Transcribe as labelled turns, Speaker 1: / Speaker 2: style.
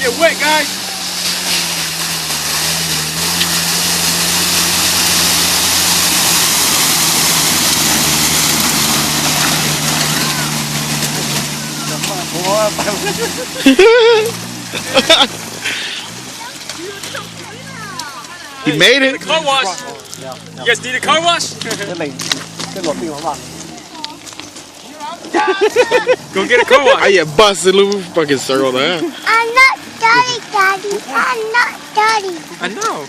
Speaker 1: get wet, guys.
Speaker 2: He made it.
Speaker 1: Car wash. You guys need a car wash? Go get a car wash.
Speaker 2: I get busted, little fucking circle that.
Speaker 3: I'm not dirty, Daddy. I'm not dirty.
Speaker 1: I know.